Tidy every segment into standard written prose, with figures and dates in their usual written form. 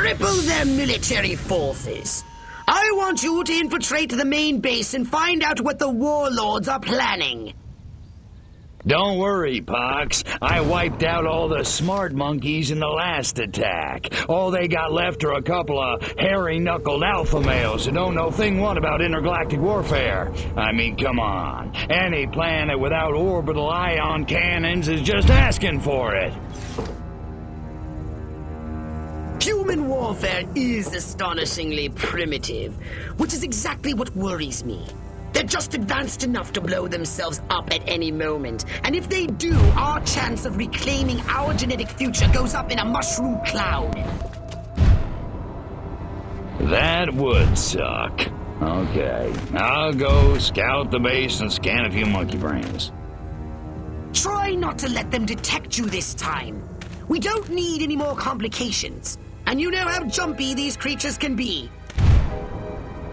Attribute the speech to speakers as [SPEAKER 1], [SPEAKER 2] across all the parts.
[SPEAKER 1] cripple their military forces. I want you to infiltrate the main base and find out what the warlords are planning.
[SPEAKER 2] Don't worry, Pox. I wiped out all the smart monkeys in the last attack. All they got left are a couple of hairy-knuckled alpha males who don't know thing one about intergalactic warfare. I mean, come on. Any planet without orbital ion cannons is just asking for it.
[SPEAKER 1] Human warfare is astonishingly primitive, which is exactly what worries me. They're just advanced enough to blow themselves up at any moment. And if they do, our chance of reclaiming our genetic future goes up in a mushroom cloud.
[SPEAKER 2] That would suck. Okay, I'll go scout the base and scan a few monkey brains.
[SPEAKER 1] Try not to let them detect you this time. We don't need any more complications. And you know how jumpy these creatures can be.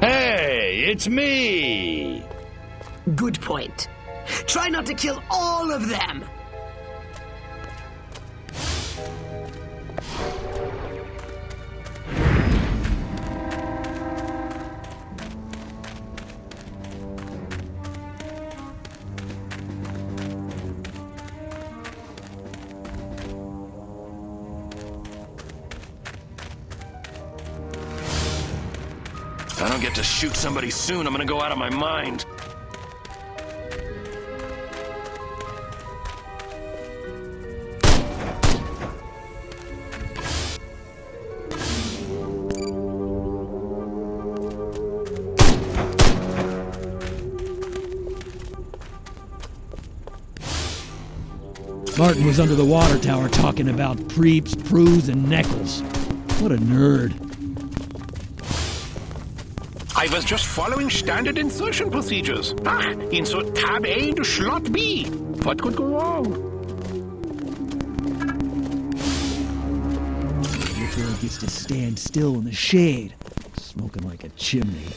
[SPEAKER 2] Hey, it's me!
[SPEAKER 1] Good point. Try not to kill all of them.
[SPEAKER 3] If I don't get to shoot somebody soon, I'm gonna go out of my mind.
[SPEAKER 4] Martin was under the water tower talking about Preeps, Prus, and Neckles. What a nerd.
[SPEAKER 5] I was just following standard insertion procedures. Insert tab A into slot B. What could go wrong?
[SPEAKER 4] Before he gets to stand still in the shade, smoking like a chimney.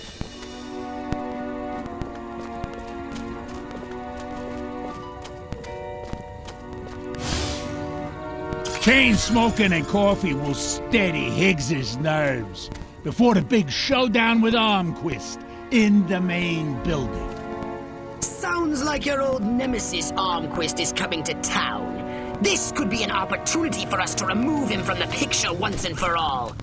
[SPEAKER 6] Chain smoking and coffee will steady Higgs's nerves before the big showdown with Armquist in the main building.
[SPEAKER 1] Sounds like your old nemesis Armquist is coming to town. This could be an opportunity for us to remove him from the picture once and for all.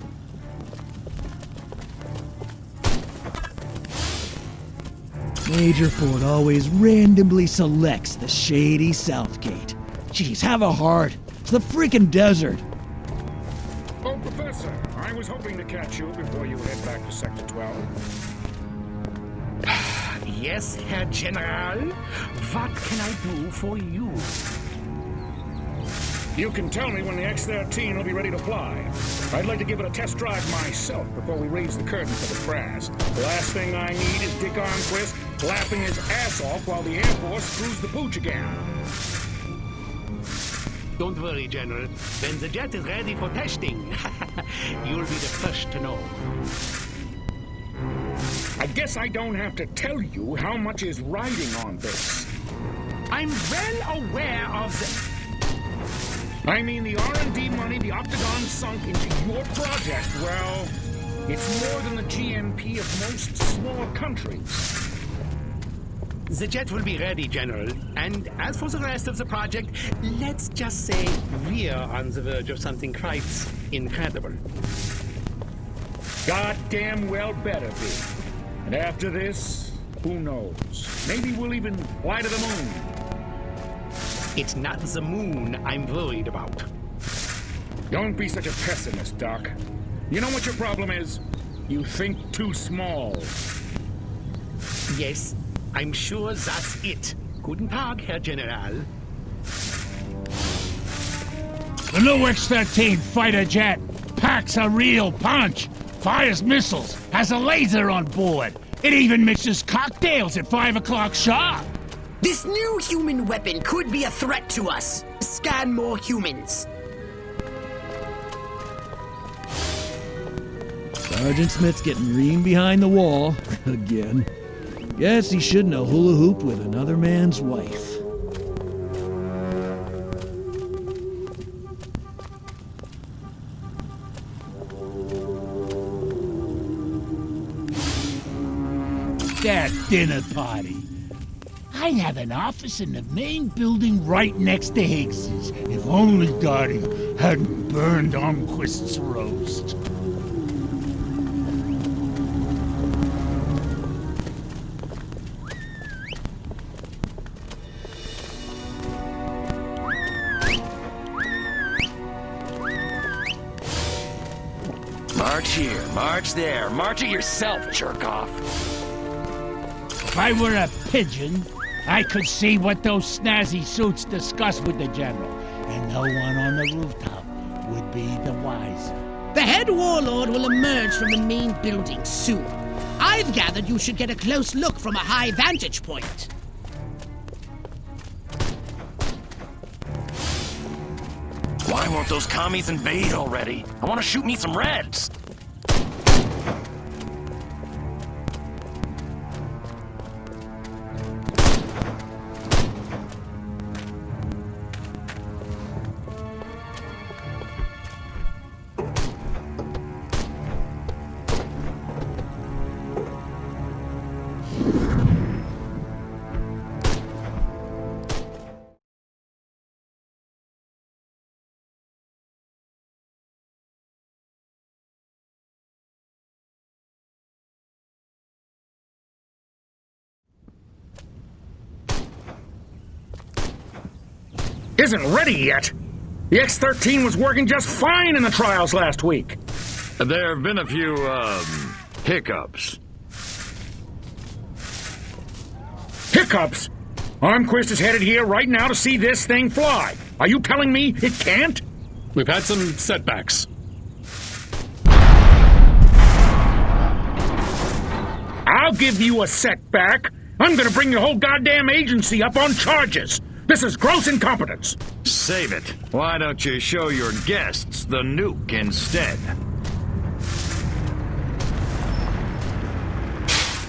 [SPEAKER 4] Major Ford always randomly selects the shady Southgate. Jeez, have a heart. It's the freaking desert.
[SPEAKER 5] Oh, Professor, I was hoping to catch you before you head back to Sector 12. Yes, Herr General. What can I do for you? You can tell me when the X-13 will be ready to fly. I'd like to give it a test drive myself before we raise the curtain for the brass. The last thing I need is Dick Armquist laughing his ass off while the Air Force screws the pooch again. Don't worry, General. When the jet is ready for testing, you'll be the first to know. I guess I don't have to tell you how much is riding on this. I'm well aware of the... I mean, the R&D money the Octagon sunk into your project, well, it's more than the GNP of most small countries. The jet will be ready, General. And as for the rest of the project, let's just say we're on the verge of something quite incredible. Goddamn well better be. And after this, who knows? Maybe we'll even fly to the moon. It's not the moon I'm worried about. Don't be such a pessimist, Doc. You know what your problem is? You think too small. Yes, I'm sure that's it. Guten Tag, Herr General.
[SPEAKER 6] The new X-13 fighter jet packs a real punch, fires missiles, has a laser on board. It even mixes cocktails at 5 o'clock sharp.
[SPEAKER 1] This new human weapon could be a threat to us. Scan more humans.
[SPEAKER 4] Sergeant Smith's getting green behind the wall. Again. Guess he shouldn't have hula hooped with another man's wife.
[SPEAKER 6] that dinner party. I'd have an office in the main building right next to Higgs's, if only Dottie hadn't burned Armquist's roast.
[SPEAKER 3] March here, march there, march it yourself, jerk-off.
[SPEAKER 6] If I were a pigeon, I could see what those snazzy suits discuss with the general, and no one on the rooftop would be the wiser.
[SPEAKER 1] The head warlord will emerge from the main building soon. I've gathered you should get a close look from a high vantage point.
[SPEAKER 3] Why won't those commies invade already? I want to shoot me some Reds.
[SPEAKER 5] Isn't ready yet. The X-13 was working just fine in the trials last week.
[SPEAKER 2] There have been a few, hiccups.
[SPEAKER 5] Hiccups? Armquist is headed here right now to see this thing fly. Are you telling me it can't?
[SPEAKER 7] We've had some setbacks.
[SPEAKER 5] I'll give you a setback. I'm gonna bring your whole goddamn agency up on charges. This is gross incompetence.
[SPEAKER 2] Save it. Why don't you show your guests the nuke instead?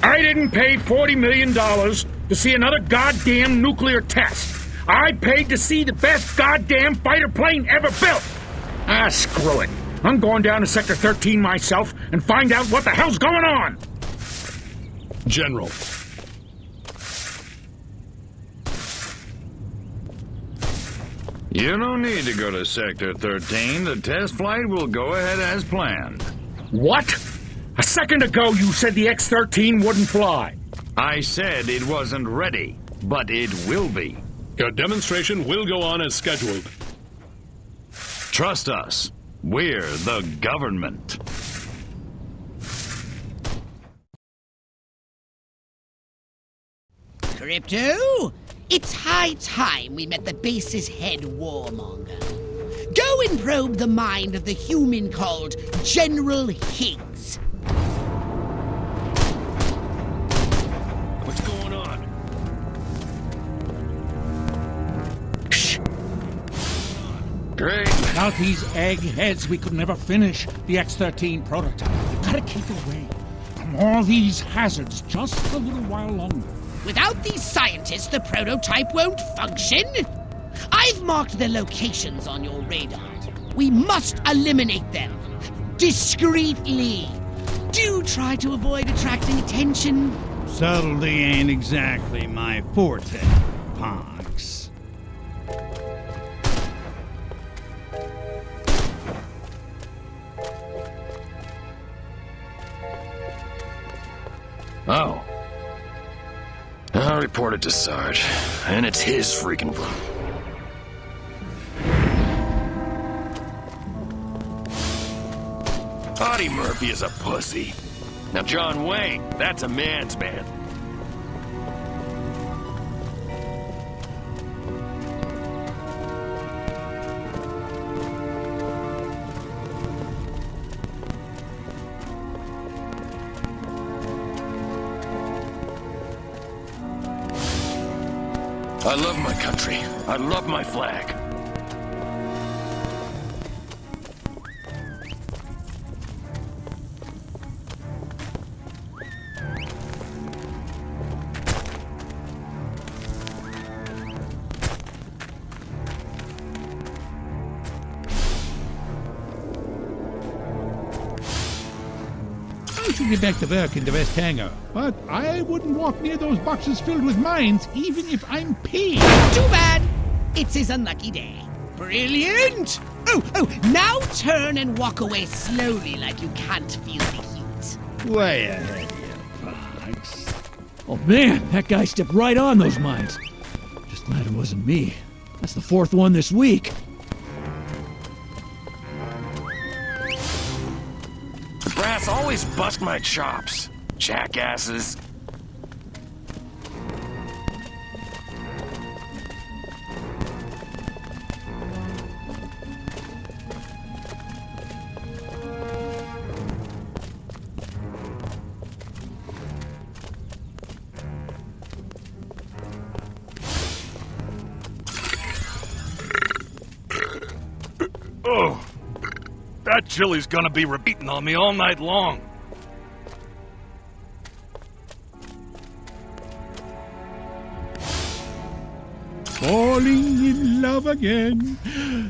[SPEAKER 5] I didn't pay $40 million to see another goddamn nuclear test. I paid to see the best goddamn fighter plane ever built. Ah, screw it. I'm going down to Sector 13 myself and find out what the hell's going on.
[SPEAKER 7] General.
[SPEAKER 2] You don't need to go to Sector 13. The test flight will go ahead as planned.
[SPEAKER 5] What? A second ago you said the X-13 wouldn't fly.
[SPEAKER 2] I said it wasn't ready, but it will be.
[SPEAKER 7] Your demonstration will go on as scheduled.
[SPEAKER 2] Trust us. We're the government.
[SPEAKER 1] Crypto, it's high time we met the base's head warmonger. Go and probe the mind of the human called General Higgs.
[SPEAKER 3] What's going on?
[SPEAKER 5] Shh.
[SPEAKER 3] Great.
[SPEAKER 6] Without these eggheads, we could never finish the X-13 prototype. We gotta keep away from all these hazards just a little while longer.
[SPEAKER 1] Without these scientists, the prototype won't function. I've marked their locations on your radar. We must eliminate them. Discreetly. Do try to avoid attracting attention.
[SPEAKER 4] Subtlety ain't exactly my forte, Pox.
[SPEAKER 2] Oh.
[SPEAKER 3] I'll report it to Sarge, and it's his freaking problem. Audie Murphy is a pussy. Now John Wayne, that's a man's man. I love my country. I love my flag.
[SPEAKER 6] you should get back to work in the West Hangar. But I wouldn't walk near those boxes filled with mines, even if I'm paid.
[SPEAKER 8] Too bad. It's his unlucky day. Brilliant! Oh, now turn and walk away slowly like you can't feel the heat.
[SPEAKER 6] Way ahead of you, Fox.
[SPEAKER 4] Oh man, that guy stepped right on those mines. Just glad it wasn't me. That's the fourth one this week.
[SPEAKER 3] The brass always bust my chops. Jackasses.
[SPEAKER 2] Oh, that chili's gonna be repeating on me all night long.
[SPEAKER 6] Falling in love again.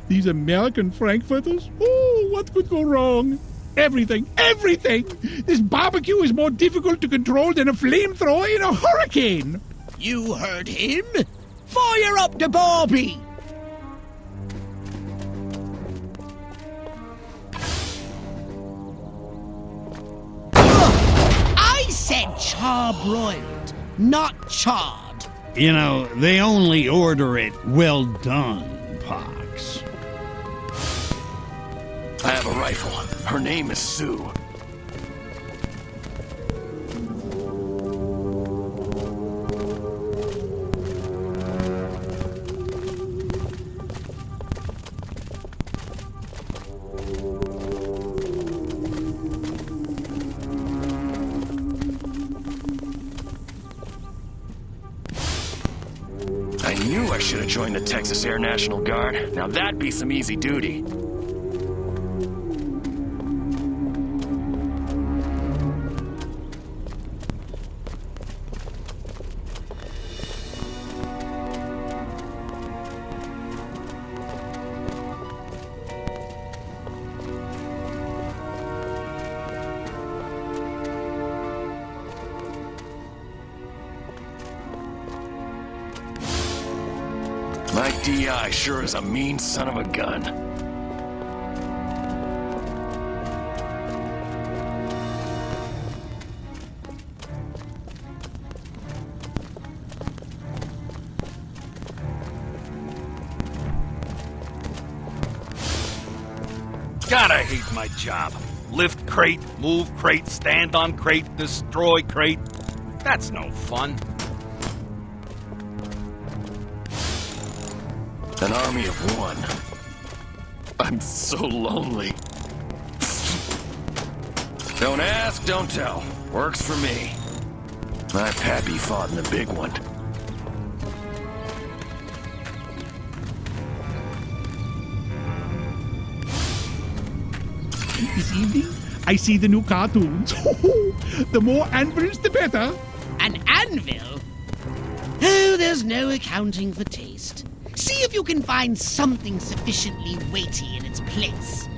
[SPEAKER 6] These American Frankfurters? Oh, what could go wrong? Everything, everything! This barbecue is more difficult to control than a flamethrower in a hurricane!
[SPEAKER 8] You heard him? Fire up the Barbie! I said charbroiled, not charred.
[SPEAKER 6] You know, they only order it well done, Pox.
[SPEAKER 3] I have a rifle. Her name is Sue. I knew I should have joined the Texas Air National Guard. Now that'd be some easy duty. My DI sure is a mean son of a gun.
[SPEAKER 2] God, I hate my job. Lift crate, move crate, stand on crate, destroy crate. That's no fun.
[SPEAKER 3] An army of one. I'm so lonely. Don't ask, don't tell. Works for me. My pappy fought in the big one.
[SPEAKER 6] This evening, I see the new cartoons. The more anvils, the better.
[SPEAKER 8] An anvil? Oh, there's no accounting for taste. See if you can find something sufficiently weighty in its place.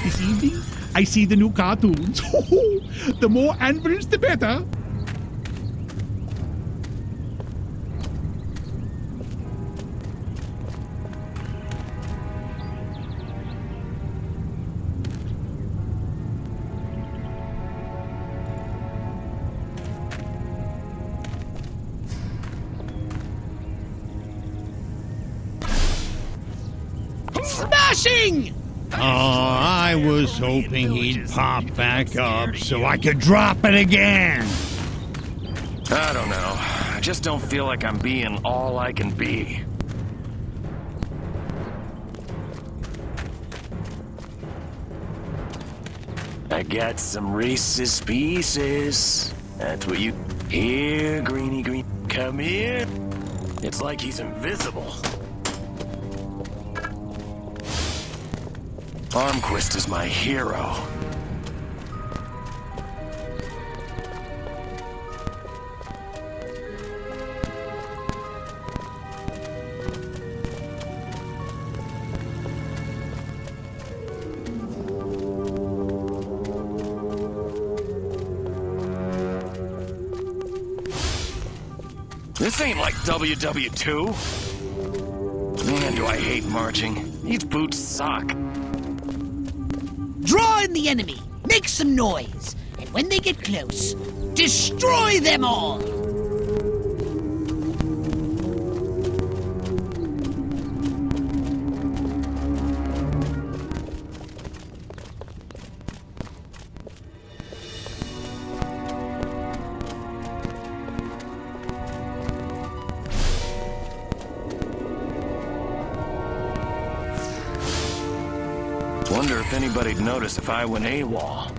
[SPEAKER 6] This evening, I see the new cartoons. The more anvils, the better.
[SPEAKER 8] Smashing!
[SPEAKER 6] Oh, I was hoping he'd pop back up so I could drop it again.
[SPEAKER 3] I don't know. I just don't feel like I'm being all I can be. I got some Reese's Pieces. That's what you... Here, Greeny Green. Come here. It's like he's invisible. Armquist is my hero. This ain't like WW2. Man, do I hate marching. These boots suck.
[SPEAKER 8] Draw in the enemy, make some noise, and when they get close, destroy them all!
[SPEAKER 3] Wonder if anybody'd notice if I went AWOL.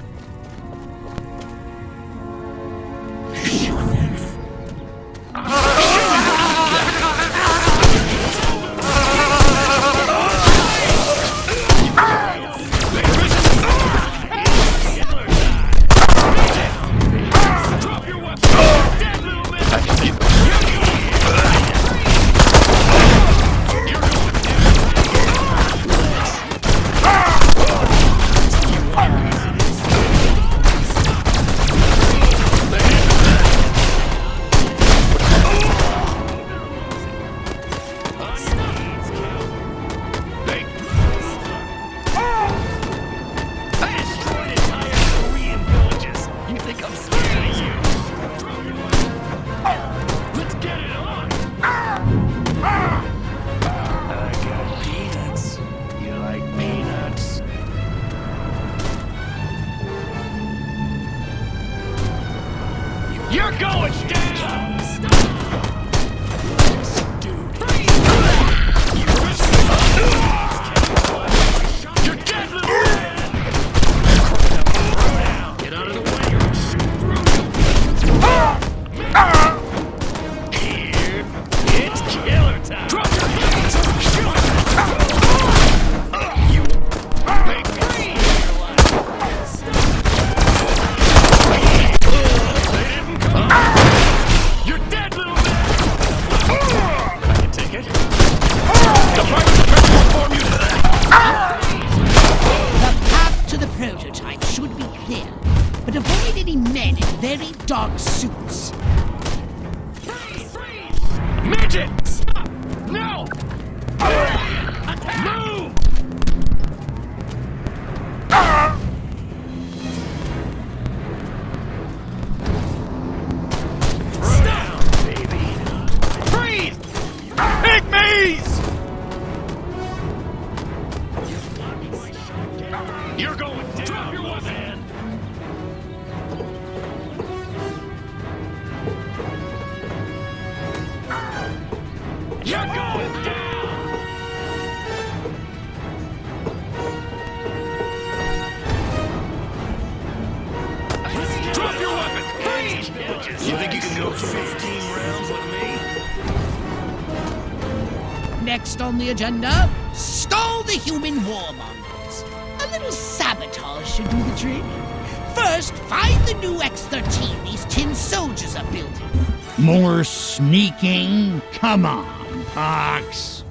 [SPEAKER 2] You're going down! You're dead, little man! Get out of the way, or I'll shoot through you! Here, it's killer time! Drop your hands! You make me You're dead, little man! I can take it. The private defense will form you to that!
[SPEAKER 8] The path to the prototype should be clear, but avoid any men in very dark suits.
[SPEAKER 2] Freeze! Midget! Stop! No! Move! Stop, baby! Freeze! Pygmies! You're going down! Drop your weapon! You're going down! Drop your weapon! Freeze! You think you can go 15 rounds with me?
[SPEAKER 8] Next on the agenda, stall the human warmongers. A little sabotage should do the trick. First, find the new X-13 these tin soldiers are building.
[SPEAKER 6] More sneaking? Come on, Pox.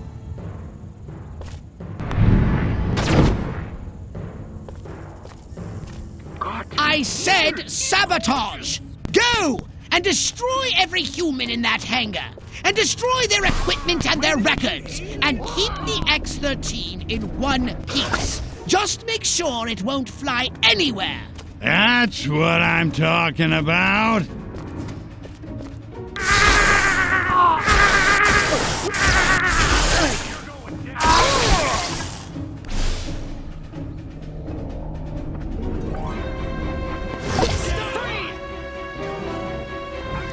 [SPEAKER 8] I said sabotage! Go! And destroy every human in that hangar! And destroy their equipment and their records! And keep the X-13 in one piece! Just make sure it won't fly anywhere!
[SPEAKER 6] That's what I'm talking about.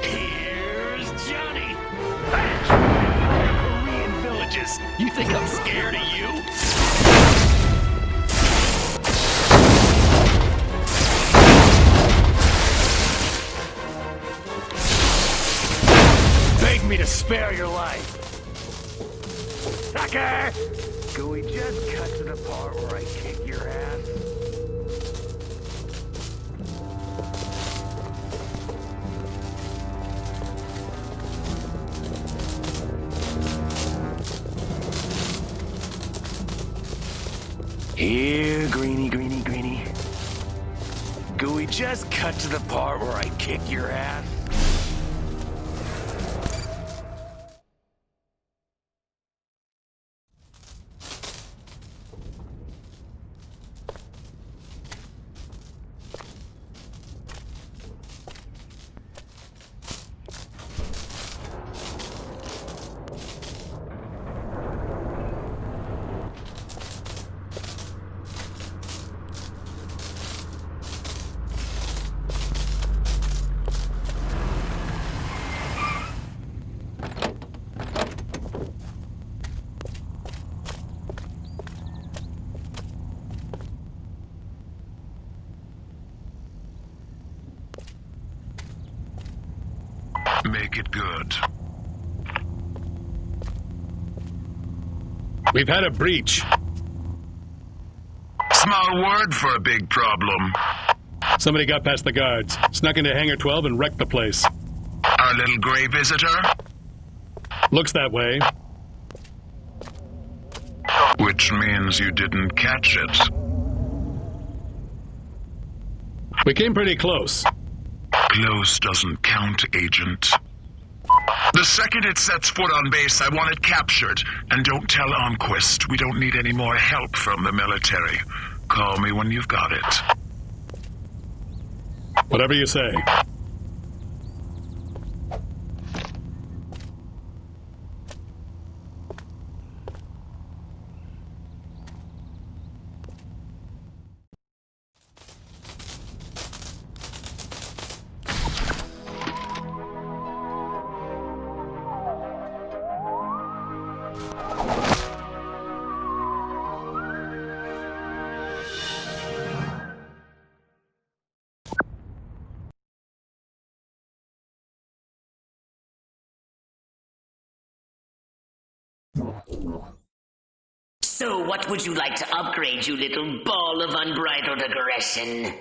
[SPEAKER 2] Here's Johnny! Korean villages! You think I'm scared of you? Beg me to spare your life. Sucker! Could we just cut to the part where I kick your ass?
[SPEAKER 3] Here, Greenie, Greenie, Greenie. Could we just cut to the part where I kick your ass?
[SPEAKER 9] make it good.
[SPEAKER 7] We've had a breach.
[SPEAKER 9] Small word for a big problem.
[SPEAKER 7] Somebody got past the guards, snuck into Hangar 12 and wrecked the place.
[SPEAKER 9] Our little gray visitor?
[SPEAKER 7] Looks that way.
[SPEAKER 9] Which means you didn't catch it.
[SPEAKER 7] We came pretty close.
[SPEAKER 9] Close doesn't count, Agent. The second it sets foot on base, I want it captured. And don't tell Enquist. We don't need any more help from the military. Call me when you've got it.
[SPEAKER 7] Whatever you say.
[SPEAKER 1] So what would you like to upgrade, you little ball of unbridled aggression?